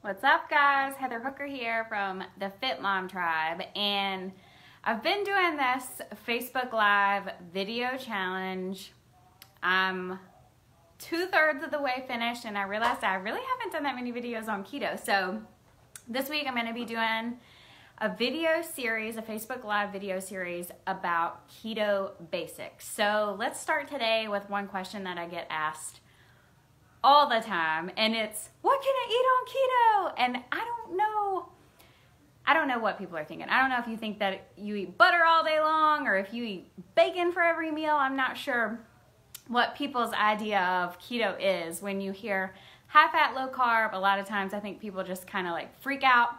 What's up, guys? Heather Hooker here from the Fit Mom Tribe, and I've been doing this Facebook Live video challenge. I'm 2/3 of the way finished, and I realized I really haven't done that many videos on keto. So this week I'm going to be doing a video series, a Facebook Live video series about keto basics. So let's start today with one question that I get asked all the time, and it's, what can I eat on keto? And I don't know what people are thinking. I don't know if you think that you eat butter all day long or if you eat bacon for every meal. I'm not sure what people's idea of keto is. When you hear high fat, low carb, a lot of times I think people just kind of like freak out.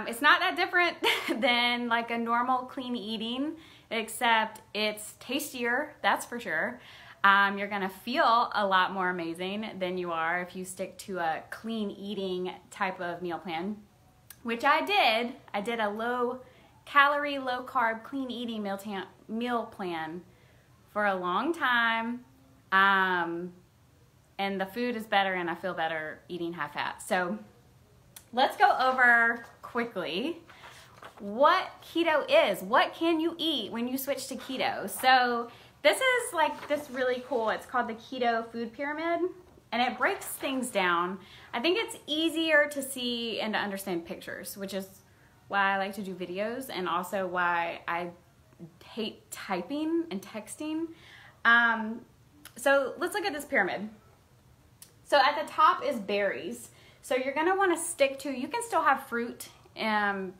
It's not that different than like a normal clean eating, except it's tastier, that's for sure. You're gonna feel a lot more amazing than you are if you stick to a clean eating type of meal plan, which I did. I did a low calorie, low carb, clean eating meal plan for a long time. And the food is better and I feel better eating high fat. So let's go over quickly what keto is. What can you eat when you switch to keto? So this is like this really cool, it's called the Keto Food Pyramid, and it breaks things down. I think it's easier to see and to understand pictures, which is why I like to do videos and also why I hate typing and texting. So let's look at this pyramid. So at the top is berries. So you're gonna wanna stick to, you can still have fruit.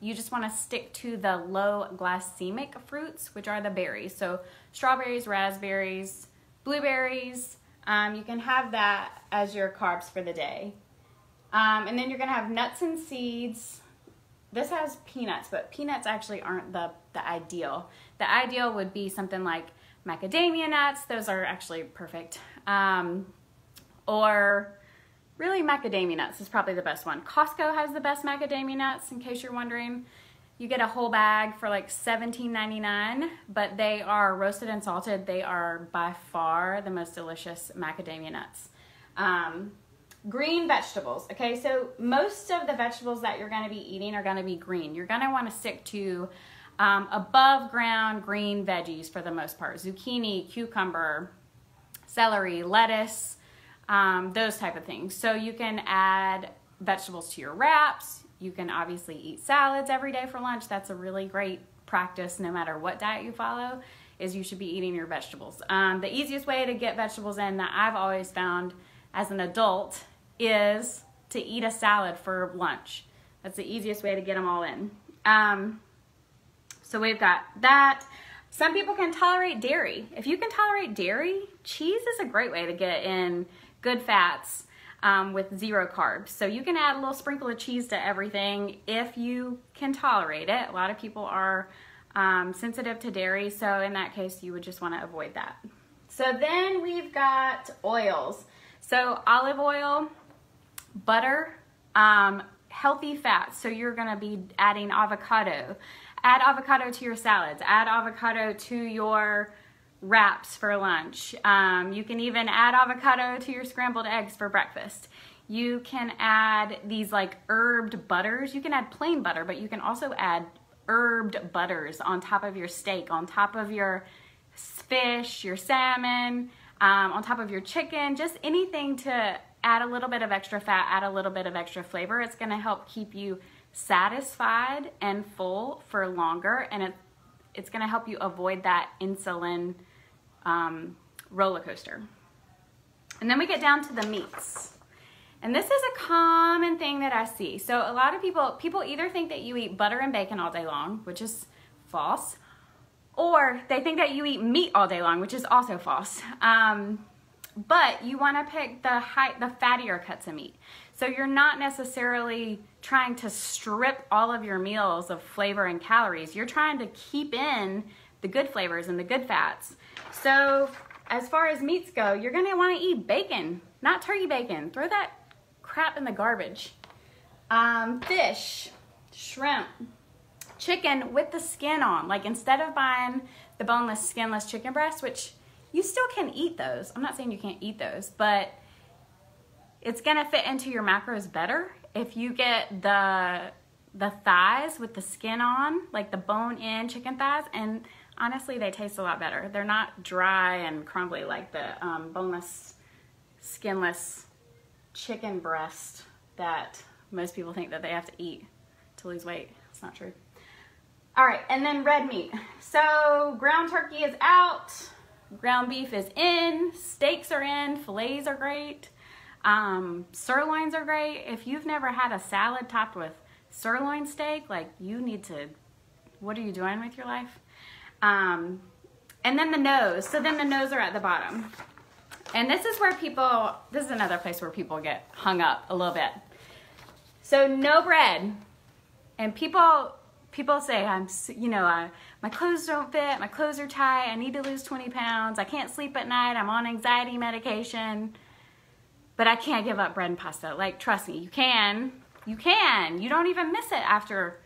You just want to stick to the low glycemic fruits, which are the berries. So strawberries, raspberries, blueberries, you can have that as your carbs for the day. And then you're going to have nuts and seeds. This has peanuts, but peanuts actually aren't the ideal. The ideal would be something like macadamia nuts. Those are actually perfect. Or really, macadamia nuts is probably the best one. Costco has the best macadamia nuts, in case you're wondering. You get a whole bag for like $17.99, but they are roasted and salted. They are by far the most delicious macadamia nuts. Green vegetables. Okay, so most of the vegetables that you're gonna be eating are gonna be green. You're gonna wanna stick to above ground green veggies for the most part. Zucchini, cucumber, celery, lettuce, those type of things. So you can add vegetables to your wraps. You can obviously eat salads every day for lunch. That's a really great practice no matter what diet you follow, is you should be eating your vegetables. The easiest way to get vegetables in that I've always found as an adult is to eat a salad for lunch. That's the easiest way to get them all in. So we've got that. Some people can tolerate dairy. If you can tolerate dairy, cheese is a great way to get in good fats with zero carbs. So you can add a little sprinkle of cheese to everything if you can tolerate it. A lot of people are sensitive to dairy, so in that case you would just want to avoid that. So then we've got oils. So olive oil, butter, healthy fats. So you're going to be adding avocado. Add avocado to your salads. Add avocado to your wraps for lunch. You can even add avocado to your scrambled eggs for breakfast. You can add these like herbed butters. You can add plain butter, but you can also add herbed butters on top of your steak, on top of your fish, your salmon, on top of your chicken, just anything to add a little bit of extra fat, add a little bit of extra flavor. It's going to help keep you satisfied and full for longer, and it's going to help you avoid that insulin roller coaster. And then we get down to the meats. And this is a common thing that I see. So a lot of people either think that you eat butter and bacon all day long, which is false, or they think that you eat meat all day long, which is also false. But you want to pick the fattier cuts of meat. So you're not necessarily trying to strip all of your meals of flavor and calories. You're trying to keep in the good flavors and the good fats. So as far as meats go, you're going to want to eat bacon, not turkey bacon. Throw that crap in the garbage. Fish, shrimp, chicken with the skin on. Like instead of buying the boneless, skinless chicken breast, which you still can eat those. I'm not saying you can't eat those, but it's gonna fit into your macros better if you get the thighs with the skin on, like the bone-in chicken thighs, and honestly, they taste a lot better. They're not dry and crumbly like the boneless, skinless chicken breast that most people think that they have to eat to lose weight. It's not true. All right, and then red meat. So ground turkey is out, ground beef is in, steaks are in, fillets are great, sirloins are great. If you've never had a salad topped with sirloin steak, like, you need to, what are you doing with your life? And then the nose. So then the nose are at the bottom. And this is where people, this is another place where people get hung up a little bit. So no bread. And people say, my clothes don't fit, my clothes are tight, I need to lose 20 pounds, I can't sleep at night, I'm on anxiety medication, but I can't give up bread and pasta. Like, trust me, you can. You don't even miss it after,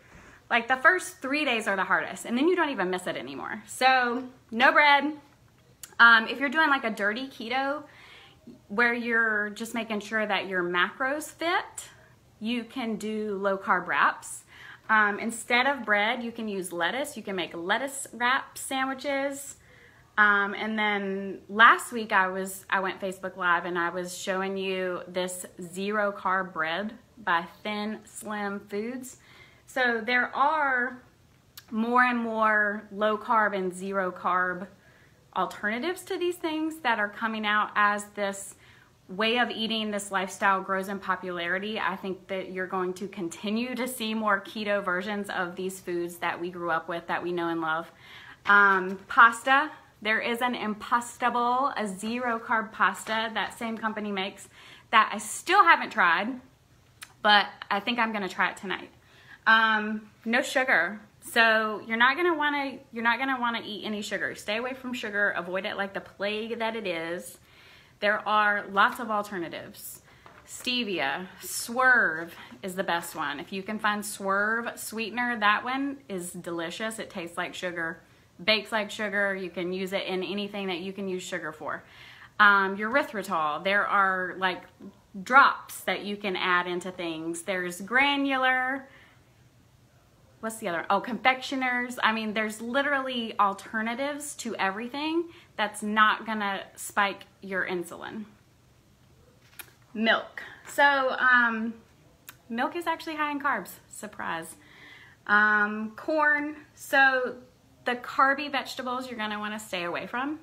like, the first 3 days are the hardest, and then you don't even miss it anymore. So, no bread. If you're doing like a dirty keto, where you're just making sure that your macros fit, you can do low carb wraps. Instead of bread, you can use lettuce. You can make lettuce wrap sandwiches. And then last week I went Facebook Live and I was showing you this zero carb bread by Thin Slim Foods. So there are more and more low carb and zero carb alternatives to these things that are coming out as this way of eating, this lifestyle grows in popularity. I think that you're going to continue to see more keto versions of these foods that we grew up with, that we know and love. Pasta, there is an Impostable, a zero carb pasta that same company makes that I still haven't tried, but I think I'm gonna try it tonight. No sugar. So you're not gonna wanna eat any sugar. Stay away from sugar, avoid it like the plague that it is. There are lots of alternatives. Stevia, Swerve is the best one. If you can find Swerve sweetener, that one is delicious. It tastes like sugar, bakes like sugar. You can use it in anything that you can use sugar for. Erythritol, there are like drops that you can add into things. There's granular, what's the other? Oh, confectioners. I mean, there's literally alternatives to everything that's not gonna spike your insulin. Milk. So, milk is actually high in carbs. Surprise. Corn. So the carby vegetables you're gonna wanna stay away from.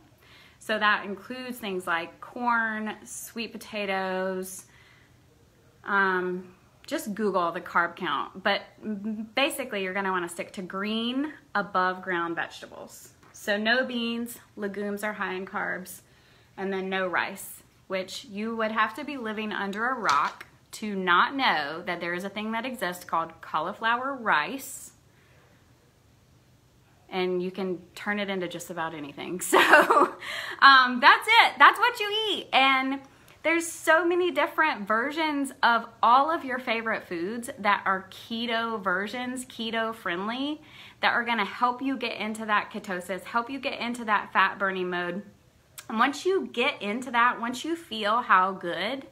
So that includes things like corn, sweet potatoes, just Google the carb count, but basically you're gonna wanna stick to green above ground vegetables. So no beans, legumes are high in carbs, and then no rice, which you would have to be living under a rock to not know that there is a thing that exists called cauliflower rice, and you can turn it into just about anything. So that's it, that's what you eat. And there's so many different versions of all of your favorite foods that are keto versions, keto friendly, that are gonna help you get into that ketosis, help you get into that fat burning mode. And once you get into that, once you feel how good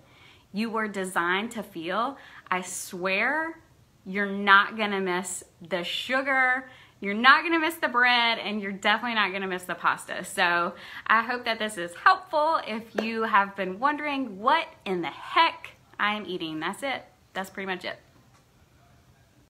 you were designed to feel, I swear you're not gonna miss the sugar, you're not gonna miss the bread, and you're definitely not gonna miss the pasta. So I hope that this is helpful. If you have been wondering what in the heck I am eating, that's it. That's pretty much it.